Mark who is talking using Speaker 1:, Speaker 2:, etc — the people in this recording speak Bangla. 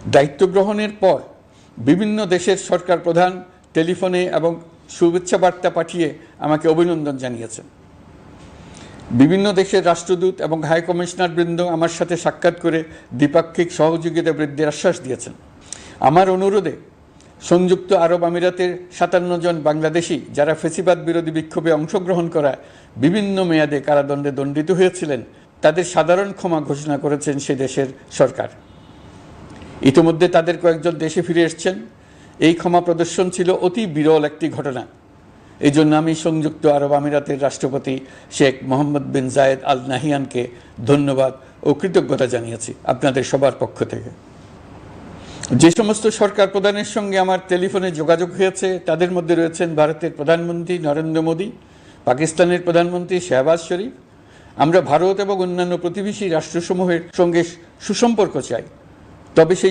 Speaker 1: দায়িত্ব গ্রহণের পর বিভিন্ন দেশের সরকার প্রধান টেলিফোনে এবং শুভেচ্ছা বার্তা পাঠিয়ে আমাকে অভিনন্দন জানিয়েছেন। বিভিন্ন দেশের রাষ্ট্রদূত এবং হাই কমিশনার বৃন্দ আমার সাথে সাক্ষাৎ করে দ্বিপাক্ষিক সহযোগিতা বৃদ্ধির আশ্বাস দিয়েছেন। আমার অনুরোধে সংযুক্ত আরব আমিরাতের 57 জন বাংলাদেশি যারা ফ্যাসিবাদ বিরোধী বিক্ষোভে অংশগ্রহণ করায় বিভিন্ন মেয়াদে কারাদণ্ডে দণ্ডিত হয়েছিলেন, তাদের সাধারণ ক্ষমা ঘোষণা করেছেন সে দেশের সরকার। ইতিমধ্যে তাদের কয়েকজন দেশে ফিরে এসেছেন। এই ক্ষমা প্রদর্শন ছিল অতি বিরল একটি ঘটনা। এই জন্য আমি সংযুক্ত আরব আমিরাতের রাষ্ট্রপতি শেখ মোহাম্মদ বিন জায়েদ আল নাহিয়ানকে ধন্যবাদ ও কৃতজ্ঞতা জানিয়েছি আপনাদের সবার পক্ষ থেকে। যে সমস্ত সরকার প্রধানের সঙ্গে আমার টেলিফোনে যোগাযোগ হয়েছে তাদের মধ্যে রয়েছেন ভারতের প্রধানমন্ত্রী নরেন্দ্র মোদী, পাকিস্তানের প্রধানমন্ত্রী শাহবাজ শরীফ। আমরা ভারত এবং অন্যান্য প্রতিবেশী রাষ্ট্রসমূহের সঙ্গে সুসম্পর্ক চাই, তবে সেই